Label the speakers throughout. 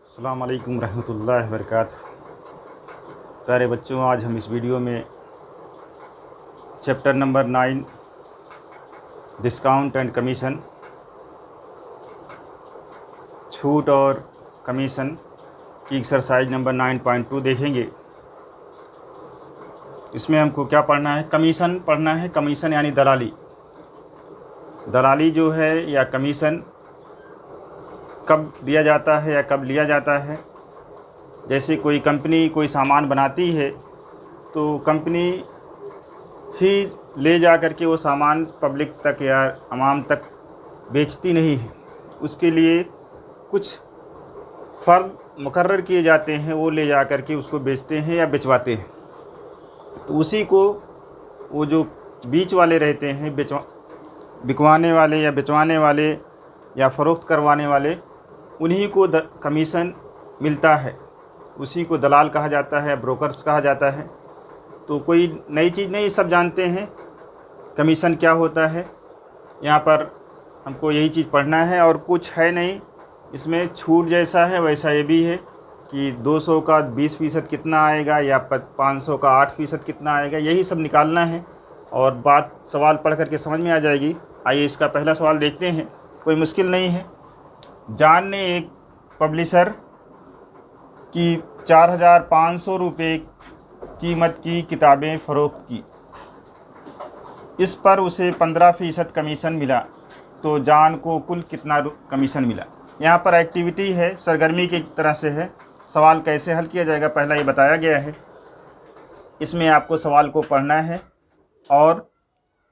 Speaker 1: अस्सलाम वालेकुम रहमतुल्लाहि व बरकातुहू। प्यारे बच्चों, आज हम इस वीडियो में chapter number 9 discount and commission, छूट और कमीशन की एक्सरसाइज नंबर 9.2 देखेंगे। इसमें हमको क्या पढ़ना है? कमीशन पढ़ना है। कमीशन यानी दलाली। दलाली जो है या कमीशन कब दिया जाता है या कब लिया जाता है। जैसे कोई कंपनी कोई सामान बनाती है तो कंपनी ही ले जा कर के वो सामान पब्लिक तक या आवाम तक बेचती नहीं है। उसके लिए कुछ फ़र्द मुकर्रर किए जाते हैं, वो ले जा कर के उसको बेचते हैं या बेचवाते हैं। तो उसी को वो जो बीच वाले रहते हैं, बिकवाने वाले या बेचवाने वाले या फ़रोख्त करवाने वाले, उन्हीं को कमीशन मिलता है। उसी को दलाल कहा जाता है, ब्रोकर्स कहा जाता है। तो कोई नई चीज़ नहीं, सब जानते हैं कमीशन क्या होता है। यहाँ पर हमको यही चीज़ पढ़ना है और कुछ है नहीं इसमें। छूट जैसा है वैसा ये भी है कि 200 का 20% कितना आएगा या 500 का 8% कितना आएगा, यही सब निकालना है और बात सवाल पढ़ करके समझ में आ जाएगी। आइए इसका पहला सवाल देखते हैं, कोई मुश्किल नहीं है। जॉन ने एक पब्लिशर की 4,500 रुपये कीमत की किताबें फ़रोख्त की। इस पर उसे 15% कमीशन मिला, तो जॉन को कुल कितना कमीशन मिला? यहाँ पर एक्टिविटी है, सरगर्मी की तरह से है। सवाल कैसे हल किया जाएगा पहला ये बताया गया है। इसमें आपको सवाल को पढ़ना है और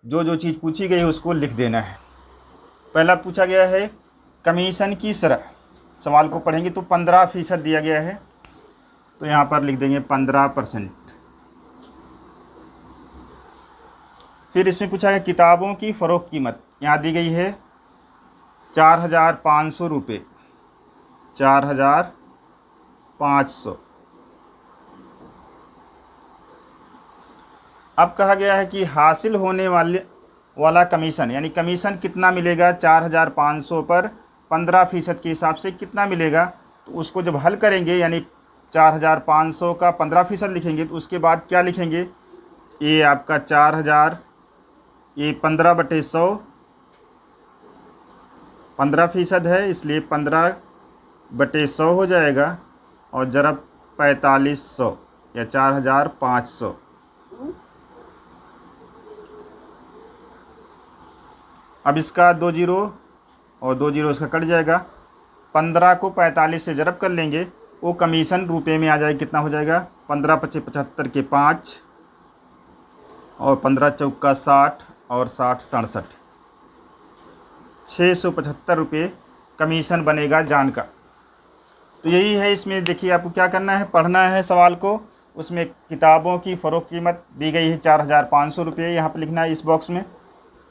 Speaker 1: जो जो चीज़ पूछी गई है उसको लिख देना है। पहला पूछा गया है कमीशन की शरह। सवाल को पढ़ेंगे तो 15% दिया गया है, तो यहाँ पर लिख देंगे 15%। फिर इसमें पूछा गया किताबों की फ़रोख्त कीमत, यहाँ दी गई है 4,500 रुपये। 4,500। अब कहा गया है कि हासिल होने वाला कमीशन, यानी कमीशन कितना मिलेगा 4,500 पर 15% के हिसाब से कितना मिलेगा। तो उसको जब हल करेंगे यानी 4,500 का 15% लिखेंगे तो उसके बाद क्या लिखेंगे? ये आपका 4,000, ये 15/100, 15% है इसलिए 15/100 हो जाएगा और ज़रब 4500 या 4,500। अब इसका 2 जीरो और 2 जीरो इसका कट जाएगा। 15 को 45 से ज़रब कर लेंगे, वो कमीशन रुपए में आ जाएगा। कितना हो जाएगा? 15×5 = 75 के 5 और 15×4 = 60 और 60 = 67। 675 रुपये कमीशन बनेगा जॉन का। तो यही है। इसमें देखिए आपको क्या करना है, पढ़ना है सवाल को। उसमें किताबों की फ़रोख्त कीमत दी गई है 4,500 रुपये, यहाँ पर लिखना है इस बॉक्स में।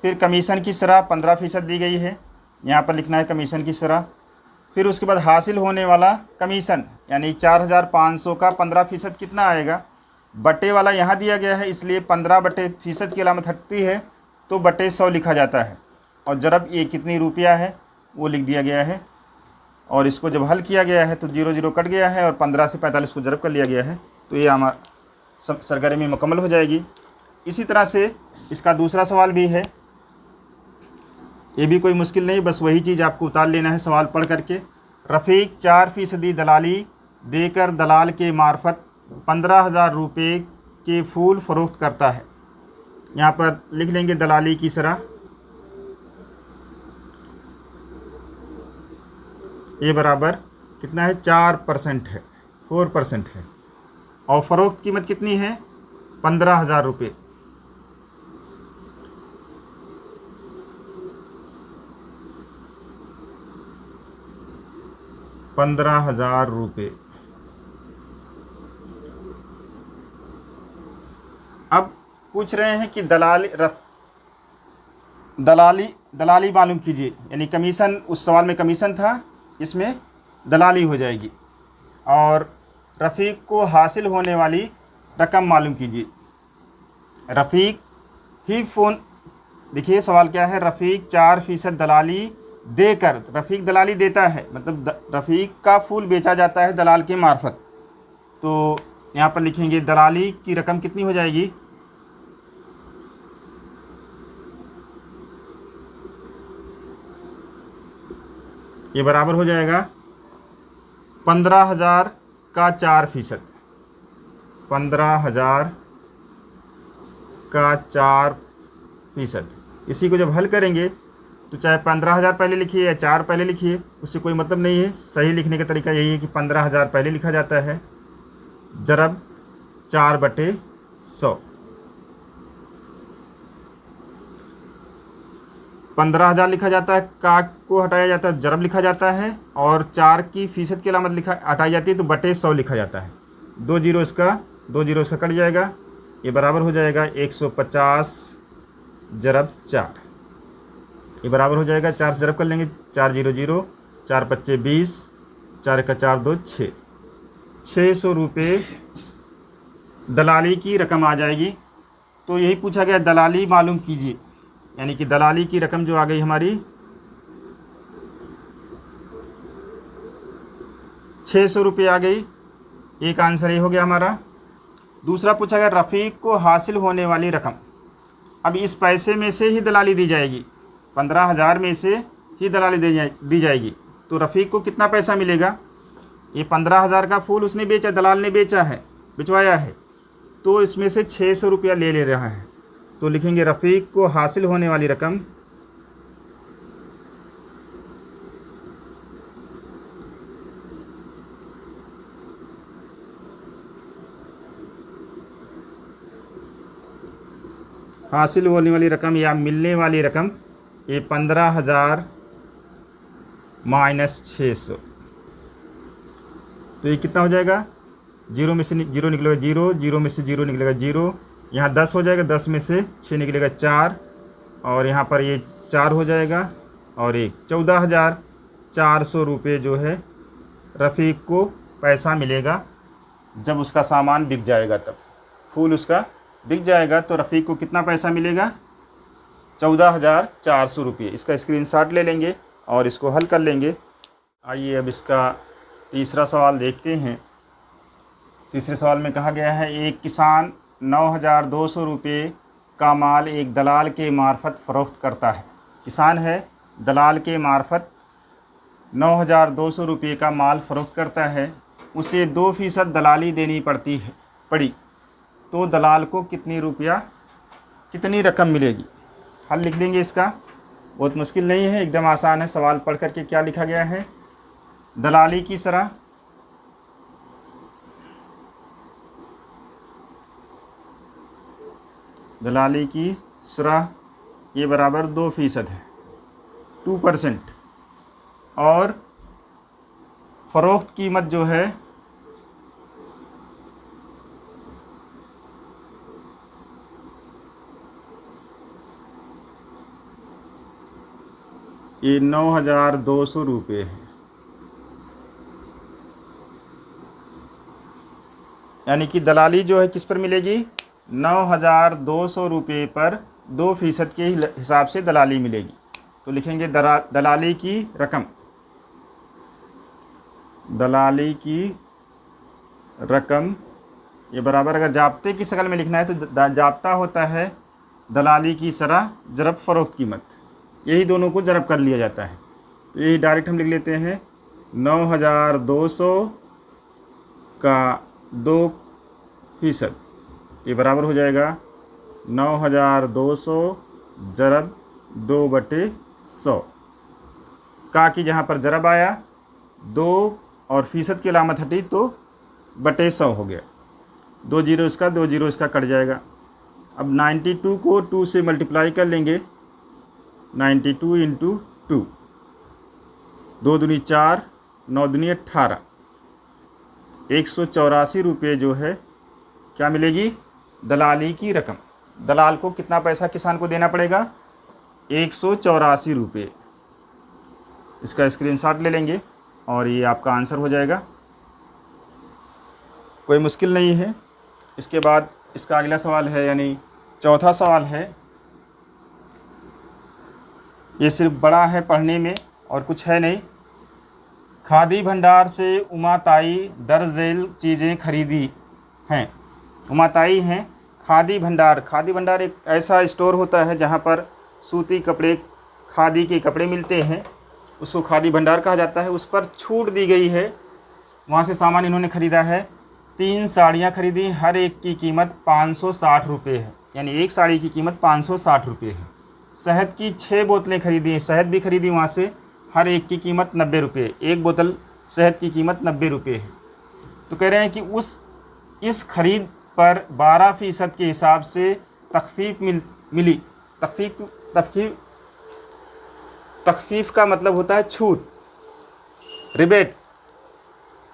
Speaker 1: फिर कमीशन की शरह 15% दी गई है, यहाँ पर लिखना है कमीशन की शरह। फिर उसके बाद हासिल होने वाला कमीशन यानी 4,500 का 15% कितना आएगा। बटे वाला यहाँ दिया गया है इसलिए 15/% की अलामत हटती है तो बटे 100 लिखा जाता है और ज़रब ये कितनी रुपया है वो लिख दिया गया है। और इसको जब हल किया गया है तो 0 0 कट गया है और 15 से 45 को ज़रब कर लिया गया है, तो ये हमारा सब सरगर्मी मुकम्मल हो जाएगी। इसी तरह से इसका दूसरा सवाल भी है, ये भी कोई मुश्किल नहीं, बस वही चीज़ आपको उतार लेना है सवाल पढ़ करके। रफ़ीक 4% दलाली देकर दलाल के मार्फत 15,000 रुपये के फूल फ़रोख्त करता है। यहाँ पर लिख लेंगे दलाली की शरह। ये बराबर कितना है? 4% है, 4% है। और फ़रोख्त कीमत कितनी है? 15,000 रुपये। 15,000 रुपये। अब पूछ रहे हैं कि दलाली मालूम कीजिए, यानी कमीशन। उस सवाल में कमीशन था, इसमें दलाली हो जाएगी। और रफ़ीक को हासिल होने वाली रकम मालूम कीजिए। रफ़ीक ही फ़ोन, देखिए सवाल क्या है, रफ़ीक 4% दलाली देकर, रफ़ीक दलाली देता है, मतलब रफ़ीक का फूल बेचा जाता है दलाल के मार्फत। तो यहाँ पर लिखेंगे दलाली की रकम कितनी हो जाएगी, ये बराबर हो जाएगा 15,000 का 4%, 15,000 का 4%। इसी को जब हल करेंगे तो चाहे 15,000 पहले लिखिए या 4 पहले लिखिए, उससे कोई मतलब नहीं है। सही लिखने का तरीका यही है कि 15,000 पहले लिखा जाता है, जरब 4/100। 15,000 लिखा जाता है, का को हटाया जाता है, जरब लिखा जाता है, और 4 की फीसद की अलामत लिखा हटाई जाती है तो बटे 100 लिखा जाता है। 2 जीरो इसका कट जाएगा, ये बराबर हो जाएगा 150 जरब 4, ये बराबर हो जाएगा 4 से जरब कर लेंगे, 4 0 0, 4 5 20, 4 का 4 2 6, 600 रुपये दलाली की रकम आ जाएगी। तो यही पूछा गया दलाली मालूम कीजिए, यानी कि दलाली की रकम जो आ गई हमारी 600 रुपये आ गई। एक आंसर ये हो गया हमारा। दूसरा पूछा गया रफ़ीक को हासिल होने वाली रकम। अब इस पैसे में से ही दलाली दी जाएगी, 15,000 में से ही दलाली दी जाएगी। तो रफ़ीक को कितना पैसा मिलेगा, ये 15,000 का फूल उसने बेचा, दलाल ने बेचा है, बिचवाया है, तो इसमें से 600 रुपया ले रहा है। तो लिखेंगे रफ़ीक को हासिल होने वाली रकम या मिलने वाली रकम, ये 15,000 माइनस 600, तो ये कितना हो जाएगा, जीरो में से जीरो निकलेगा जीरो, जीरो में से जीरो निकलेगा जीरो, यहाँ 10 हो जाएगा, 10 में से 6 निकलेगा 4, और यहाँ पर ये 4 हो जाएगा, और एक 14,400 रुपये जो है रफ़ीक को पैसा मिलेगा जब उसका सामान बिक जाएगा। तब फूल उसका बिक जाएगा तो रफ़ीक को कितना पैसा मिलेगा, 14,400 रुपये। इसका स्क्रीनशॉट ले लेंगे और इसको हल कर लेंगे। आइए अब इसका तीसरा सवाल देखते हैं। तीसरे सवाल में कहा गया है एक किसान 9,200 रुपये का माल एक दलाल के मार्फत फ़रोख्त करता है। किसान है, दलाल के मार्फत 9,200 रुपये का माल फ़रोख्त करता है, उसे 2% दलाली देनी पड़ी, तो दलाल को कितनी रकम मिलेगी। हल लिख लेंगे इसका, बहुत मुश्किल नहीं है, एकदम आसान है। सवाल पढ़ करके क्या लिखा गया है, दलाली की शरह ये बराबर 2% है, 2%, और फ़रोख्त कीमत जो है ये 9,200 रुपये है, यानी कि दलाली जो है किस पर मिलेगी, 9,200 रुपये पर 2% के हिसाब से दलाली मिलेगी। तो लिखेंगे दलाली की रकम ये बराबर, अगर जाब्ते की शक्ल में लिखना है तो जाब्ता होता है दलाली की शरह जरब फ़रोख्त कीमत, यही दोनों को जरब कर लिया जाता है। तो यही डायरेक्ट हम लिख लेते हैं 9,200 का 2%, ये बराबर हो जाएगा 9,200 जरब 2/100। का की जहाँ पर जरब आया 2 और फीसद की अलामत हटी तो बटे 100 हो गया। 2 जीरो इसका कट जाएगा। अब 92 को 2 से मल्टीप्लाई कर लेंगे, 92 इंटू 2, 2 दूनी 4, 9 दूनी 18, 184 रुपये जो है क्या मिलेगी, दलाली की रकम। दलाल को कितना पैसा किसान को देना पड़ेगा, 184 रुपये। इसका स्क्रीनशॉट ले लेंगे और ये आपका आंसर हो जाएगा। कोई मुश्किल नहीं है। इसके बाद इसका अगला सवाल है, यानी चौथा सवाल है। ये सिर्फ बड़ा है पढ़ने में, और कुछ है नहीं। खादी भंडार से उमाताई दर्जेल चीज़ें खरीदी हैं। उमाताई हैं खादी भंडार। खादी भंडार एक ऐसा स्टोर होता है जहाँ पर सूती कपड़े, खादी के कपड़े मिलते हैं, उसको खादी भंडार कहा जाता है। उस पर छूट दी गई है, वहाँ से सामान इन्होंने ख़रीदा है। 3 साड़ियाँ खरीदी, हर एक की कीमत 560 रुपये है, यानी एक साड़ी की कीमत 560 रुपये है। शहद की 6 बोतलें खरीदी, शहद भी खरीदी वहाँ से, हर एक की कीमत 90 रुपये, एक बोतल शहद की कीमत 90 रुपये है। तो कह रहे हैं कि इस खरीद पर 12% के हिसाब से तखफीफ मिली। तखफीफ का मतलब होता है छूट, रिबेट।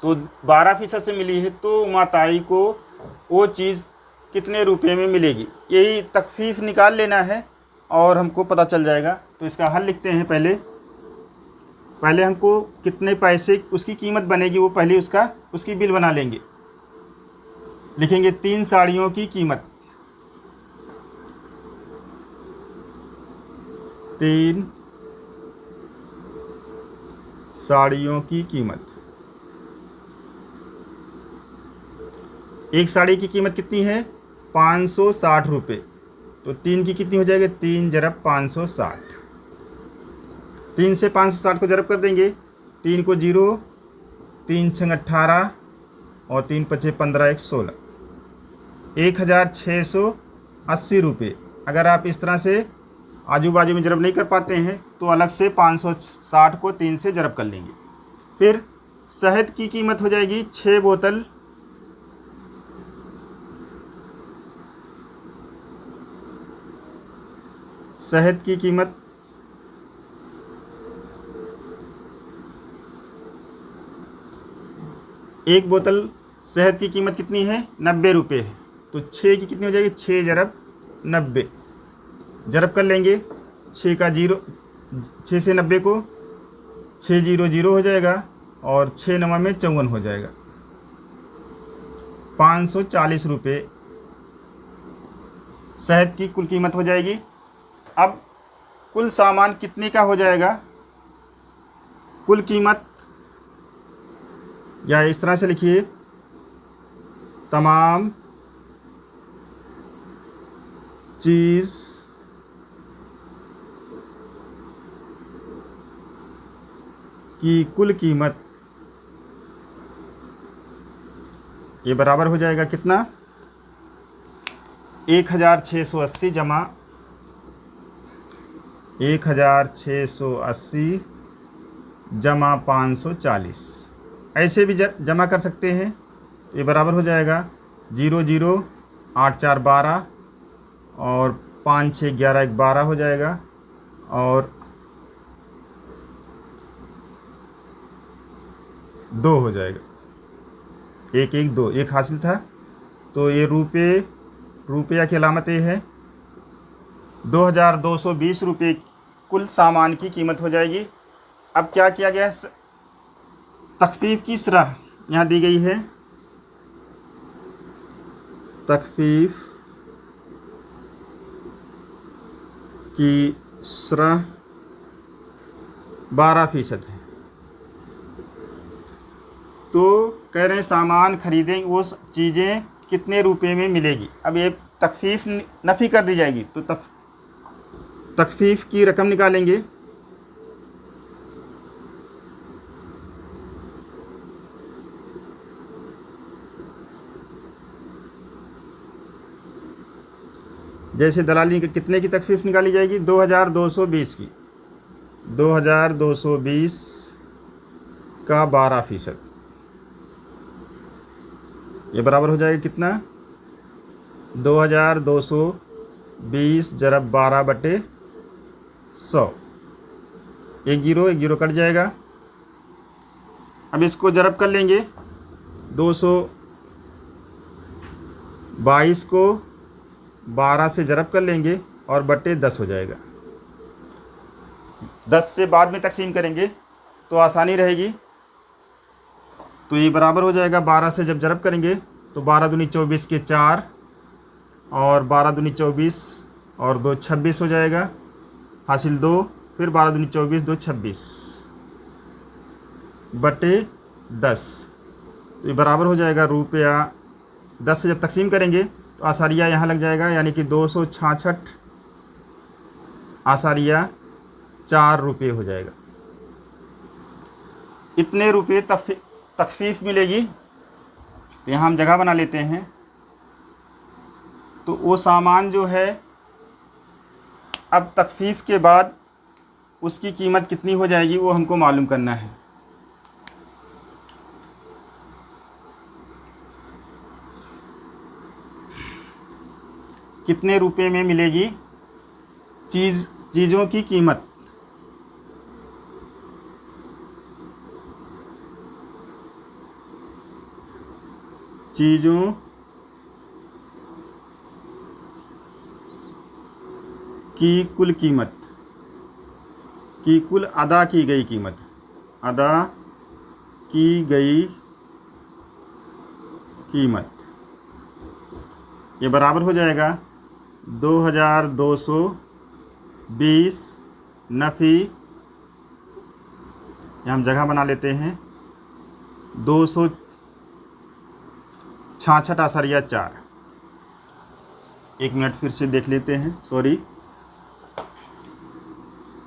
Speaker 1: तो 12% से मिली है, तो उमाताई को वो चीज़ कितने रुपए में मिलेगी, यही तखफीफ निकाल लेना है और हमको पता चल जाएगा। तो इसका हल लिखते हैं। पहले हमको कितने पैसे उसकी कीमत बनेगी वो पहले उसकी बिल बना लेंगे। लिखेंगे 3 साड़ियों की कीमत, 3 साड़ियों की कीमत। एक साड़ी की कीमत कितनी है? 560 रुपये। तो 3 की कितनी हो जाएगी? 3 × 560। 3 से 560 को ज़रब कर देंगे। 3 को 0, 3 × 18 और 3 × 5 = 15, 1 16, 1680 रुपये। अगर आप इस तरह से आजू बाजू में ज़रब नहीं कर पाते हैं तो अलग से 560 को 3 से ज़रब कर लेंगे। फिर शहद की कीमत हो जाएगी 6 बोतल, शहद की कीमत 1 बोतल शहद की कीमत कितनी है? 90 रुपये है। तो 6 की कितनी हो जाएगी? 6 × 90 ज़रब कर लेंगे। 6 का 0, 6 से 90 को 6 0 0 हो जाएगा और 6 9 में 54 हो जाएगा। 540 रुपये शहद की कुल कीमत हो जाएगी। अब कुल सामान कितने का हो जाएगा? कुल कीमत, या इस तरह से लिखिए, तमाम चीज़ की कुल कीमत, ये बराबर हो जाएगा कितना? 1680 जमा 1680 जमा 540। ऐसे भी जमा कर सकते हैं। ये बराबर हो जाएगा 0 0 8 4 12 और 5 6 11 1 12 हो जाएगा और 2 हो जाएगा। 1 1 2, 1 हासिल था। तो ये रुपया की अलामत ये है। 2220 रुपये कुल सामान की कीमत हो जाएगी। अब क्या किया गया है? तखफीफ की शरह यहाँ दी गई है। तखफीफ की शरह 12% है। तो कह रहे हैं सामान खरीदेंगे वो चीज़ें कितने रुपए में मिलेगी। अब ये तखफीफ नफ़ी कर दी जाएगी तो तखफीफ की रकम निकालेंगे। जैसे दलाली के कितने की तखफीफ निकाली जाएगी? 2220 की। 2220 का 12%, ये बराबर हो जाएगा कितना? 2220 × 12/100। 1 0 1 0 कट जाएगा। अब इसको ज़रब कर लेंगे। 222 को 12 से ज़रब कर लेंगे और बटे 10 हो जाएगा। 10 से बाद में तकसीम करेंगे तो आसानी रहेगी। तो ये बराबर हो जाएगा 12 से जब ज़रब करेंगे तो 12 दूनी 24 के 4 और 12 दूनी 24 और 2 26 हो जाएगा, हासिल 2, फिर 12 दूनी 24 2 26। 10/10, तो ये बराबर हो जाएगा रुपया 10 से जब तकसीम करेंगे तो आसारिया यहाँ लग जाएगा, यानी कि 266 आसारिया 4 रुपये हो जाएगा। इतने रुपये तखफीफ मिलेगी, तो यहाँ हम जगह बना लेते हैं। तो वो सामान जो है अब तखफीफ के बाद उसकी कीमत कितनी हो जाएगी वो हमको मालूम करना है। कितने रुपए में मिलेगी चीज़ों की कीमत। चीज़ों की कुल कीमत, की कुल अदा की गई कीमत, अदा की गई कीमत, ये बराबर हो जाएगा 2220 नफ़ी, यहाँ हम जगह बना लेते हैं 266 आसारिया 4। एक मिनट फिर से देख लेते हैं, सॉरी,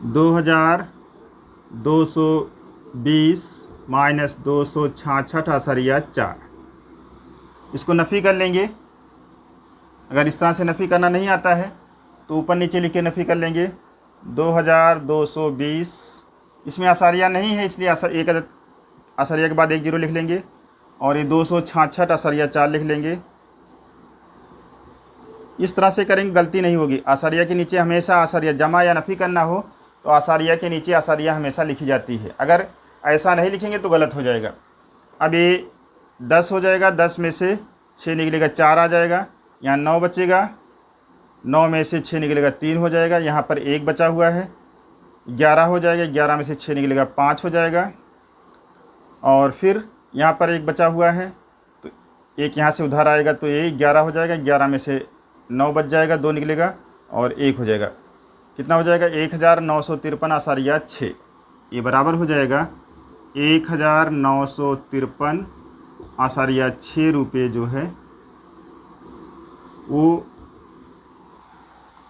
Speaker 1: 2220 माइनस 266 आसारिया 4, इसको नफ़ी कर लेंगे। अगर इस तरह से नफ़ी करना नहीं आता है तो ऊपर नीचे लिख के नफ़ी कर लेंगे। 2220, इसमें आसारिया नहीं है इसलिए एक अदद आसारिया के बाद 1 ज़ीरो लिख लेंगे, और ये 266 आसारिया 4 लिख लेंगे। इस तरह से करेंगे, गलती नहीं होगी। आसारिया के नीचे हमेशा आसारिया जमा या नफ़ी करना हो तो आसारिया के नीचे आसारिया हमेशा लिखी जाती है। अगर ऐसा नहीं लिखेंगे तो गलत हो जाएगा। अब ये 10 हो जाएगा, 10 में से 6 निकलेगा 4 आ जाएगा, यहाँ 9 बचेगा, 9 में से 6 निकलेगा 3 हो जाएगा, यहाँ पर 1 बचा हुआ है, 11 हो जाएगा, 11 में से 6 निकलेगा 5 हो जाएगा, और फिर यहाँ पर 1 बचा हुआ है तो 1 यहाँ से उधार आएगा तो ये 11 हो जाएगा, 11 में से 9 बच जाएगा, 2 निकलेगा और 1 हो जाएगा। कितना हो जाएगा 1953 आसारिया 6, ये बराबर हो जाएगा 1953 आसारिया 6 रुपये जो है वो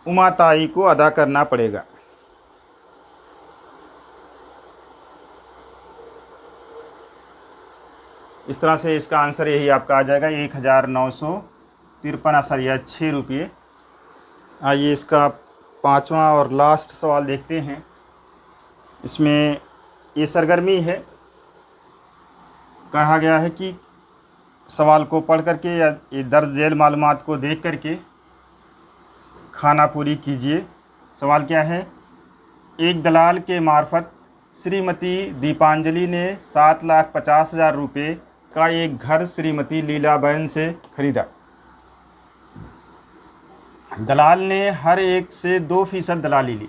Speaker 1: उमाताई को अदा करना पड़ेगा। इस तरह से इसका आंसर यही आपका आ जाएगा 1953 आसारिया 6 रुपये। आइए इसका 5वां और लास्ट सवाल देखते हैं। इसमें ये सरगर्मी है, कहा गया है कि सवाल को पढ़ करके या ये दर्ज झेल मालूमात को देख करके खाना पूरी कीजिए। सवाल क्या है, एक दलाल के मार्फत श्रीमती दीपांजलि ने 7,50,000 रुपये का एक घर श्रीमती लीलाबेन से खरीदा। दलाल ने हर एक से 2% दलाली ली।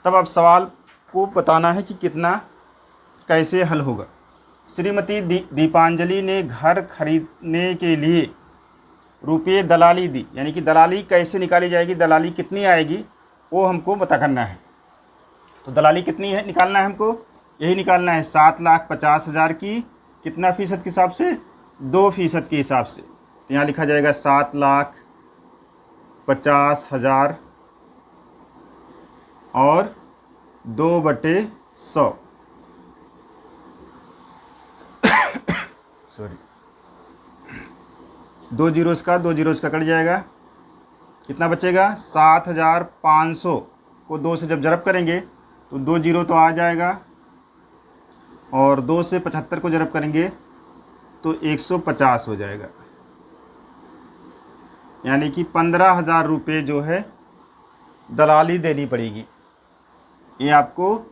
Speaker 1: तब अब सवाल को बताना है कि कितना कैसे हल होगा। श्रीमती दीपांजलि ने घर खरीदने के लिए रुपये दलाली दी, यानी कि दलाली कैसे निकाली जाएगी, दलाली कितनी आएगी वो हमको पता करना है। तो दलाली कितनी है निकालना है हमको, यही निकालना है 7,50,000 की कितना फ़ीसद के हिसाब से, 2% के हिसाब से। तो यहाँ लिखा जाएगा 7,50,000 और 2/100, सॉरी 2 जीरोस का कट जाएगा, कितना बचेगा 7,500 को 2 से जब ज़रब करेंगे तो 2 जीरो तो आ जाएगा, और 2 से 75 को ज़रब करेंगे तो 150 हो जाएगा, यानी कि 15,000 रुपये जो है दलाली देनी पड़ेगी। ये आपको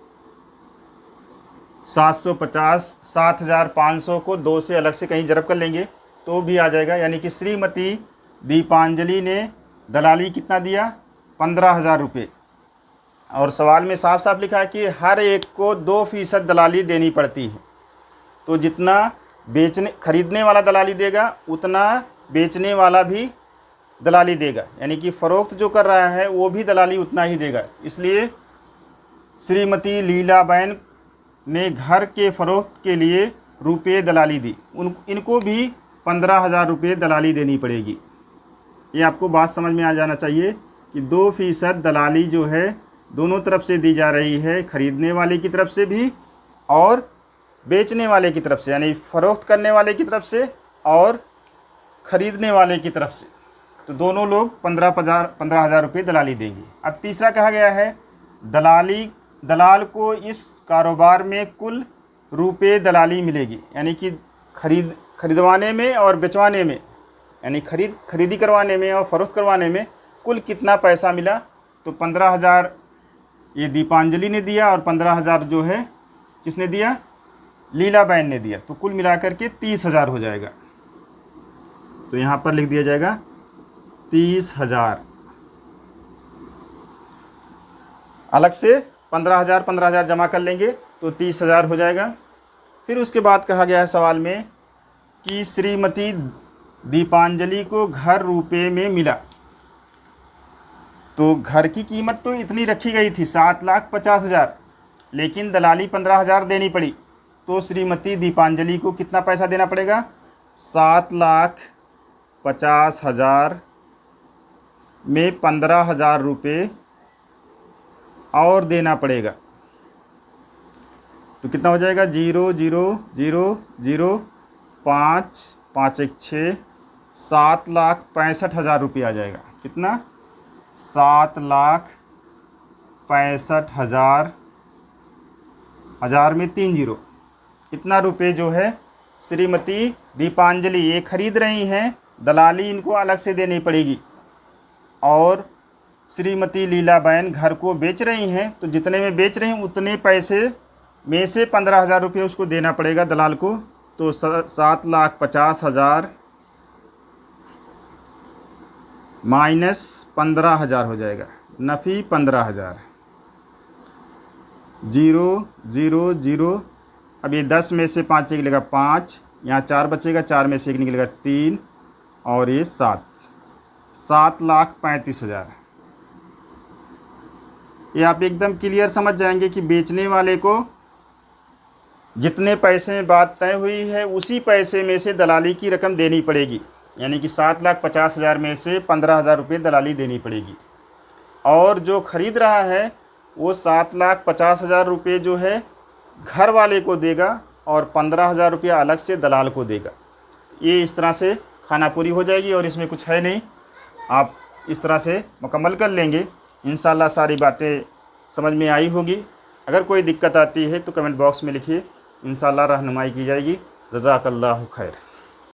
Speaker 1: 7,500 को 2 से अलग से कहीं ज़रब कर लेंगे तो भी आ जाएगा, यानी कि श्रीमती दीपांजलि ने दलाली कितना दिया 15,000 रुपये। और सवाल में साफ साफ लिखा है कि हर एक को 2% दलाली देनी पड़ती है। तो जितना खरीदने वाला दलाली देगा उतना बेचने वाला भी दलाली देगा, यानी कि फ़रोख्त जो कर रहा है वो भी दलाली उतना ही देगा। इसलिए श्रीमती लीलाबेन ने घर के फ़रोख्त के लिए रुपये दलाली दी, इनको भी 15,000 रुपये दलाली देनी पड़ेगी। ये आपको बात समझ में आ जाना चाहिए कि 2% दलाली जो है दोनों तरफ से दी जा रही है, ख़रीदने वाले की तरफ से भी और बेचने वाले की तरफ से, यानी फ़रोख्त करने वाले की तरफ से और ख़रीदने वाले की तरफ से। तो दोनों लोग 15,000 रुपये दलाली देंगे। अब तीसरा कहा गया है दलाल को इस कारोबार में कुल रुपये दलाली मिलेगी, यानी कि खरीदवाने में और बेचवाने में, यानी खरीदी करवाने में और फ़रोख्त करवाने में कुल कितना पैसा मिला। तो 15,000 ये दीपांजलि ने दिया और 15,000 जो है किसने दिया, लीलाबेन ने दिया। तो कुल मिलाकर के 30,000 हो जाएगा। तो यहाँ पर लिख दिया जाएगा 30,000। अलग से 15,000 जमा कर लेंगे तो 30,000 हो जाएगा। फिर उसके बाद कहा गया है सवाल में कि श्रीमती दीपांजलि को घर रुपये में मिला। तो घर की कीमत तो इतनी रखी गई थी 7,50,000, लेकिन दलाली 15,000 देनी पड़ी। तो श्रीमती दीपांजलि को कितना पैसा देना पड़ेगा, 7,50,000 में 15,000 रुपये और देना पड़ेगा। तो कितना हो जाएगा, 0 0 0 0 5 5 1 6 7,65,000 रुपये आ जाएगा। कितना, 7,65,000, 1000 में 3 0, इतना रुपये जो है श्रीमती दीपांजलि ये खरीद रही हैं, दलाली इनको अलग से देनी पड़ेगी। और श्रीमती लीलाबेन घर को बेच रही हैं, तो जितने में बेच रही हैं उतने पैसे में से 15,000 रुपये उसको देना पड़ेगा दलाल को। तो 7,50,000 माइनस 15,000 हो जाएगा, नफ़ी 15,000। 0 0 0, अब ये 10 में से 5 निकलेगा 5, यहाँ 4 बचेगा, 4 में से 1 निकलेगा 3 और ये 7,35,000। ये आप एकदम क्लियर समझ जाएंगे कि बेचने वाले को जितने पैसे में बात तय हुई है उसी पैसे में से दलाली की रकम देनी पड़ेगी, यानी कि 7,50,000 में से 15,000 रुपये दलाली देनी पड़ेगी। और जो ख़रीद रहा है वो 7,50,000 रुपये जो है घर वाले को देगा और 15,000 रुपया अलग से दलाल को देगा। ये इस तरह से खाना पूरी हो जाएगी और इसमें कुछ है नहीं, आप इस तरह से मुकम्मल कर लेंगे। इंशाल्लाह सारी बातें समझ में आई होगी। अगर कोई दिक्कत आती है तो कमेंट बॉक्स में लिखिए, इंशाल्लाह रहनुमाई की जाएगी। जज़ाकल्लाहु खैर।